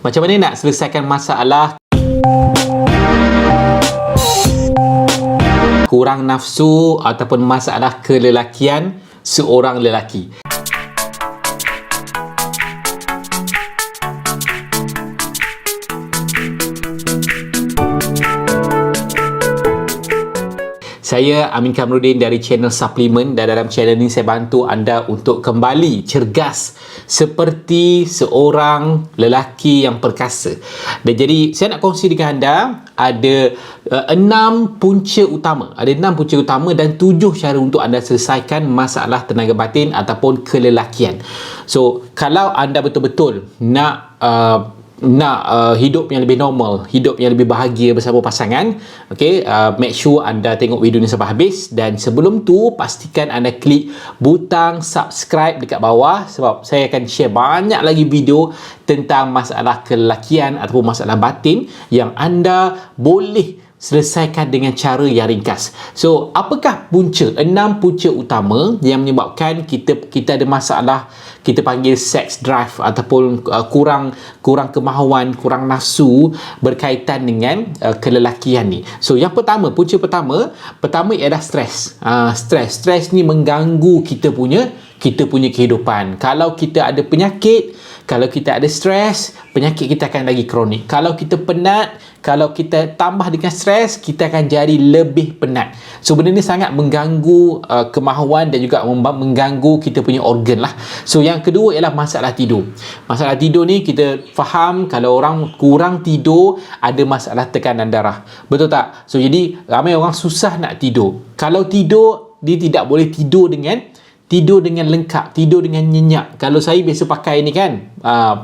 Macam mana nak selesaikan masalah kurang nafsu ataupun masalah kelelakian seorang lelaki? Saya Amin Kamrudin dari channel Suplemen, dan dalam channel ini saya bantu anda untuk kembali cergas seperti seorang lelaki yang perkasa. Dan jadi saya nak kongsi dengan anda ada 6 punca utama. Ada 6 punca utama dan 7 cara untuk anda selesaikan masalah tenaga batin ataupun kelelakian. So, kalau anda betul-betul nak hidup yang lebih normal, hidup yang lebih bahagia bersama pasangan, okay, make sure anda tengok video ni sampai habis. Dan sebelum tu, pastikan anda klik butang subscribe dekat bawah, sebab saya akan share banyak lagi video tentang masalah kelelakian ataupun masalah batin yang anda boleh selesaikan dengan cara yang ringkas. So, apakah punca? 6 punca utama yang menyebabkan kita ada masalah, kita panggil sex drive ataupun kurang kemahuan, kurang nafsu berkaitan dengan kelelakian ni. So, yang pertama, punca pertama ialah stres. Stres ni mengganggu kita punya kehidupan. Kalau kita ada penyakit, kalau kita ada stres, penyakit kita akan lagi kronik. Kalau kita penat, kalau kita tambah dengan stres, kita akan jadi lebih penat. So, benda ni sangat mengganggu kemahuan dan juga mengganggu kita punya organ lah. So, yang kedua ialah masalah tidur. Masalah tidur ni kita faham kalau orang kurang tidur ada masalah tekanan darah. Betul tak? So, jadi ramai orang susah nak tidur. Kalau tidur, dia tidak boleh tidur dengan lengkap, tidur dengan nyenyak. Kalau saya biasa pakai ni kan,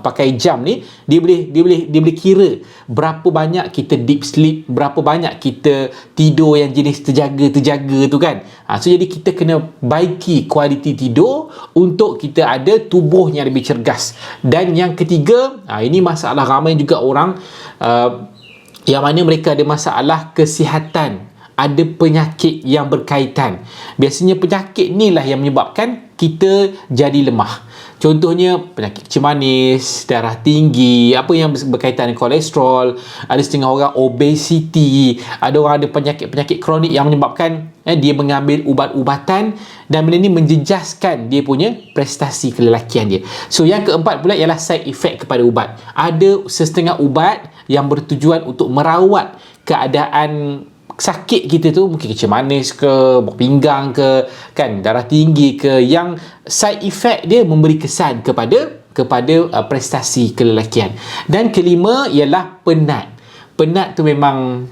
pakai jam ni, dia boleh kira berapa banyak kita deep sleep, berapa banyak kita tidur yang jenis terjaga tu kan. So jadi kita kena baiki kualiti tidur untuk kita ada tubuh yang lebih cergas. Dan yang ketiga, ini masalah ramai juga orang yang mana mereka ada masalah kesihatan, ada penyakit yang berkaitan. Biasanya penyakit ni lah yang menyebabkan kita jadi lemah. Contohnya penyakit kecil manis, darah tinggi, apa yang berkaitan dengan kolesterol, ada setengah orang obesity, ada orang ada penyakit kronik yang menyebabkan dia mengambil ubat-ubatan dan benda ni menjejaskan dia punya prestasi kelelakian dia. So, yang keempat pula ialah side effect kepada ubat. Ada setengah ubat yang bertujuan untuk merawat keadaan sakit kita tu, mungkin kecil manis ke, pinggang ke, kan, darah tinggi ke, yang side effect dia memberi kesan kepada prestasi kelelakian. Dan kelima ialah penat. Penat tu memang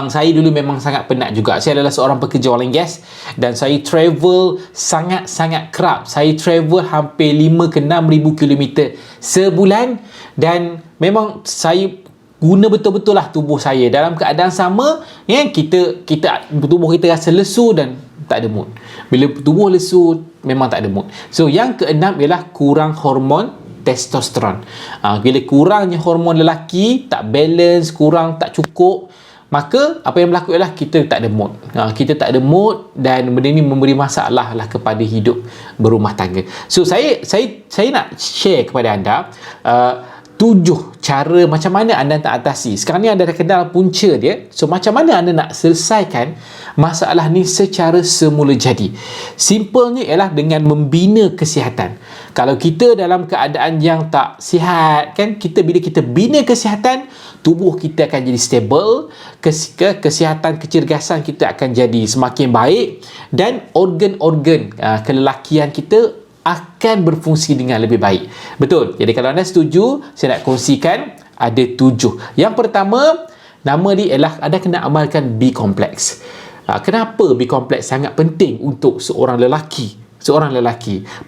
saya dulu memang sangat penat juga. Saya adalah seorang pekerja oil and gas dan saya travel sangat kerap. Saya travel hampir 5 ke 6 ribu kilometer sebulan, dan memang saya guna betul-betul lah tubuh saya dalam keadaan sama, ya, tubuh kita rasa lesu dan tak ada mood. Bila tubuh lesu, memang tak ada mood. So, yang keenam ialah kurang hormon testosteron. Bila kurangnya hormon lelaki, tak balance, kurang, tak cukup, maka apa yang berlaku ialah kita tak ada mood. Kita tak ada mood dan benda ni memberi masalah lah kepada hidup berumah tangga. So, saya nak share kepada anda 7 cara macam mana anda nak atasi. Sekarang ni anda dah kenal punca dia. So, macam mana anda nak selesaikan masalah ni secara semula jadi? Simpelnya ialah dengan membina kesihatan. Kalau kita dalam keadaan yang tak sihat, kan, bila kita bina kesihatan, tubuh kita akan jadi stable, kesihatan kecergasan kita akan jadi semakin baik, dan organ-organ kelelakian kita akan berfungsi dengan lebih baik. Betul? Jadi kalau anda setuju, saya nak kongsikan ada 7. Yang pertama, nama dia ialah anda kena amalkan B-complex. Kenapa B-complex sangat penting untuk seorang lelaki?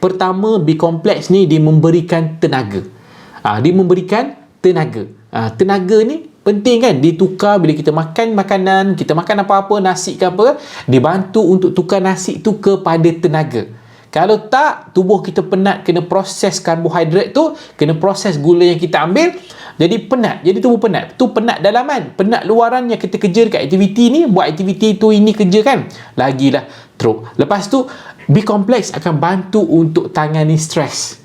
Pertama, B-complex ni dia memberikan tenaga. Dia memberikan tenaga. Tenaga ni penting kan, ditukar bila kita makan makanan, kita makan apa-apa, nasi ke apa, dia bantu untuk tukar nasi tu kepada tenaga. Kalau tak, tubuh kita penat, kena proses karbohidrat tu, kena proses gula yang kita ambil, jadi penat. Jadi tubuh penat. Tu penat dalaman, penat luaran yang kita kerja dekat aktiviti ni, buat aktiviti tu ini kerja kan, lagilah teruk. Lepas tu, B-complex akan bantu untuk tangani stres.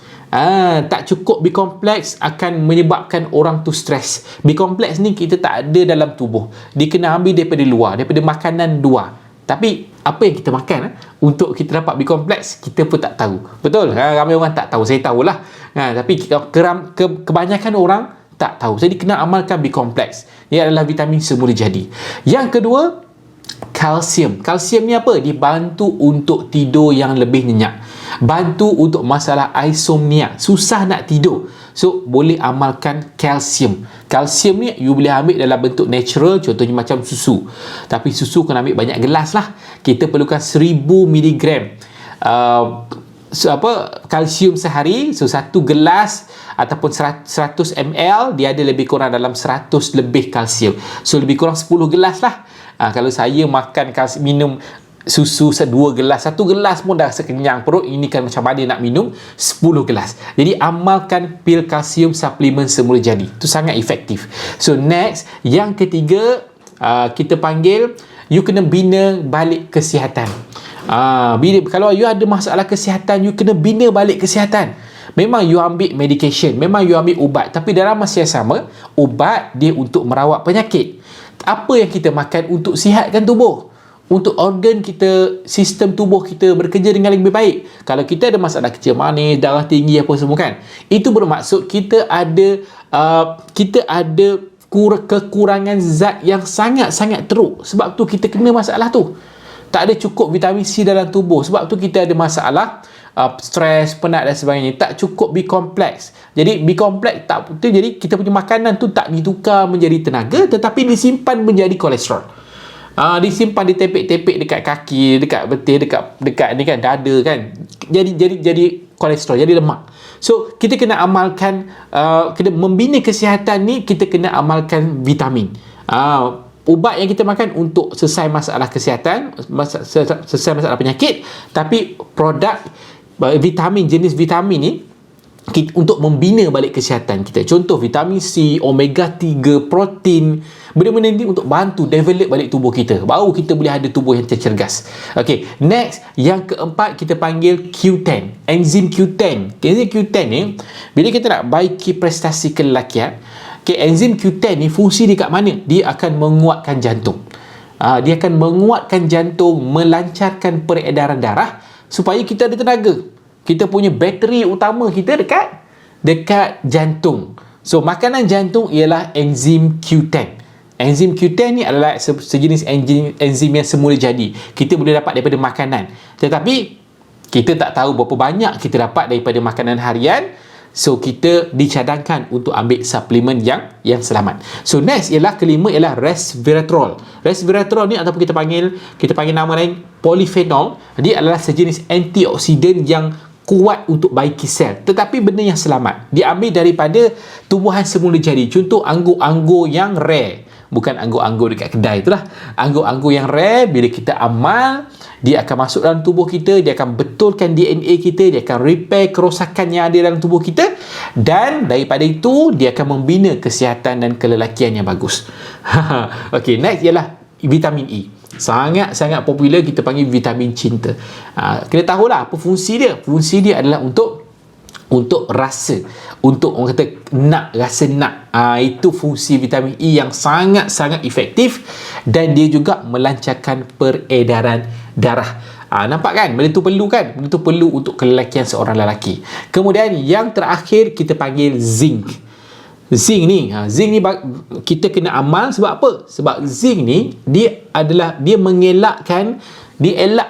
Tak cukup B kompleks akan menyebabkan orang tu stres. B kompleks ni kita tak ada dalam tubuh, dia kena ambil daripada luar, daripada makanan luar. Tapi apa yang kita makan untuk kita dapat B kompleks, kita pun tak tahu. Betul? Ramai orang tak tahu, saya tahulah. Tapi kebanyakan orang tak tahu. Jadi kena amalkan B kompleks. Ia adalah vitamin semula jadi. Yang kedua, kalsium. Kalsium ni apa? Dia bantu untuk tidur yang lebih nyenyak, bantu untuk masalah insomnia, susah nak tidur. So boleh amalkan kalsium. Kalsium ni you boleh ambil dalam bentuk natural, contohnya macam susu. Tapi susu kena ambil banyak gelas lah. Kita perlukan 1000 mg kalsium sehari. So satu gelas ataupun 100 ml, dia ada lebih kurang dalam 100 lebih kalsium. So lebih kurang 10 gelas lah. Kalau saya makan kalsium, minum susu 2 gelas, 1 gelas pun dah sekenyang perut. Ini kan macam mana nak minum 10 gelas. Jadi amalkan pil kalsium suplemen semula jadi. Itu sangat efektif. So next, yang ketiga, kita panggil you kena bina balik kesihatan. Kalau you ada masalah kesihatan, you kena bina balik kesihatan. Memang you ambil medication, memang you ambil ubat, tapi dalam masa yang sama, ubat dia untuk merawat penyakit. Apa yang kita makan untuk sihatkan tubuh, untuk organ kita, sistem tubuh kita bekerja dengan lebih baik. Kalau kita ada masalah kecil manis, darah tinggi apa semua kan, itu bermaksud kita ada kekurangan zat yang sangat-sangat teruk. Sebab tu kita kena masalah tu. Tak ada cukup vitamin C dalam tubuh. Sebab tu kita ada masalah stres, penat dan sebagainya. Tak cukup B kompleks. Jadi B kompleks tak betul. Jadi kita punya makanan tu tak ditukar menjadi tenaga, tetapi disimpan menjadi kolesterol. Disimpan, ditepek-tepek dekat kaki, dekat betis, dekat ni kan, dada kan. Jadi kolesterol, jadi lemak. So kita kena amalkan, kena membina kesihatan ni, kita kena amalkan vitamin. Ubat yang kita makan untuk selesai masalah kesihatan, selesai masalah penyakit, tapi produk vitamin, jenis vitamin ni untuk membina balik kesihatan kita. Contoh vitamin C, omega 3, protein, benda-benda ni untuk bantu develop balik tubuh kita. Baru kita boleh ada tubuh yang tercergas. Okay, next, yang keempat kita panggil Q10, enzim Q10. Enzim Q10 ni, bila kita nak baiki prestasi kelelakian, enzim Q10 ni fungsi dia kat mana? Dia akan menguatkan jantung. Dia akan menguatkan jantung, melancarkan peredaran darah supaya kita ada tenaga. Kita punya bateri utama kita dekat jantung. So makanan jantung ialah enzim Q10. Enzim Q10 ni adalah sejenis enzim yang semula jadi. Kita boleh dapat daripada makanan. Tetapi kita tak tahu berapa banyak kita dapat daripada makanan harian. So kita dicadangkan untuk ambil suplemen yang selamat. So next ialah kelima ialah resveratrol. Resveratrol ni ataupun kita panggil nama lain polyphenol. Dia adalah sejenis antioksidan yang kuat untuk baiki sel, tetapi benda yang selamat. Dia ambil daripada tumbuhan semula jadi. Contoh anggur-anggur yang rare, bukan anggur-anggur dekat kedai itulah. Anggur-anggur yang rare, bila kita amal, dia akan masuk dalam tubuh kita, dia akan betulkan DNA kita, dia akan repair kerosakan yang ada dalam tubuh kita, dan daripada itu dia akan membina kesihatan dan kelelakian yang bagus. Okay, next ialah vitamin E. Sangat-sangat popular, kita panggil vitamin cinta. Kena tahulah apa fungsi dia. Fungsi dia adalah untuk rasa, untuk orang kata rasa nak. Itu fungsi vitamin E yang sangat-sangat efektif, dan dia juga melancarkan peredaran darah. Nampak kan? Benda tu perlu kan? Benda tu perlu untuk kelelakian seorang lelaki. Kemudian yang terakhir kita panggil zinc. Zinc ni kita kena amal. Sebab apa? Sebab zinc ni dia elak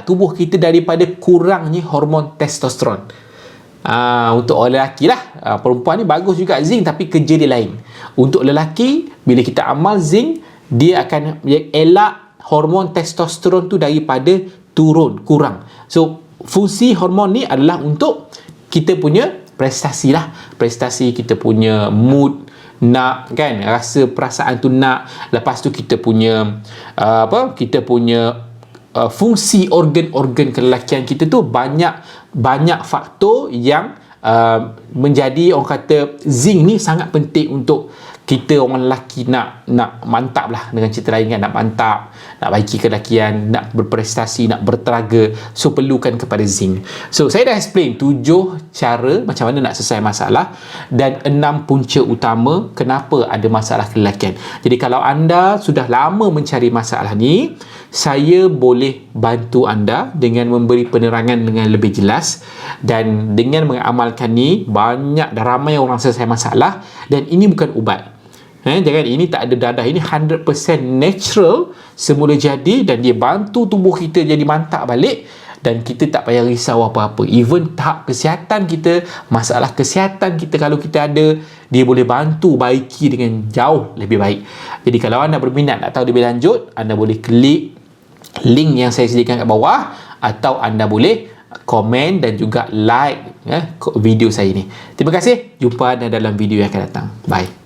tubuh kita daripada kurangnya hormon testosteron. Untuk orang lelaki lah, perempuan ni bagus juga zinc, tapi kerja dia lain. Untuk lelaki, bila kita amal zinc, dia akan elak hormon testosteron tu daripada kurang. So fungsi hormon ni adalah untuk kita punya prestasi lah. Prestasi, kita punya mood, nak kan, rasa perasaan tu nak. Lepas tu kita punya fungsi organ-organ kelelakian kita tu banyak faktor yang menjadi, orang kata zinc ni sangat penting untuk kita orang lelaki nak mantap lah, dengan cerita lain kan, nak mantap, nak baiki kelakian, nak berprestasi, nak berteraga, so perlukan kepada zinc. So saya dah explain 7 cara macam mana nak selesai masalah dan 6 punca utama kenapa ada masalah kelelakian. Jadi kalau anda sudah lama mencari masalah ni, saya boleh bantu anda dengan memberi penerangan dengan lebih jelas, dan dengan mengamalkan ni banyak dan ramai orang selesai masalah. Dan ini bukan ubat. Jangan, ini tak ada dadah, ini 100% natural, semula jadi, dan dia bantu tubuh kita jadi mantap balik, dan kita tak payah risau apa-apa. Even tahap kesihatan kita, masalah kesihatan kita kalau kita ada, dia boleh bantu baiki dengan jauh lebih baik. Jadi kalau anda berminat nak tahu lebih lanjut, anda boleh klik link yang saya sediakan kat bawah, atau anda boleh komen dan juga like video saya ni. Terima kasih, jumpa anda dalam video yang akan datang. Bye.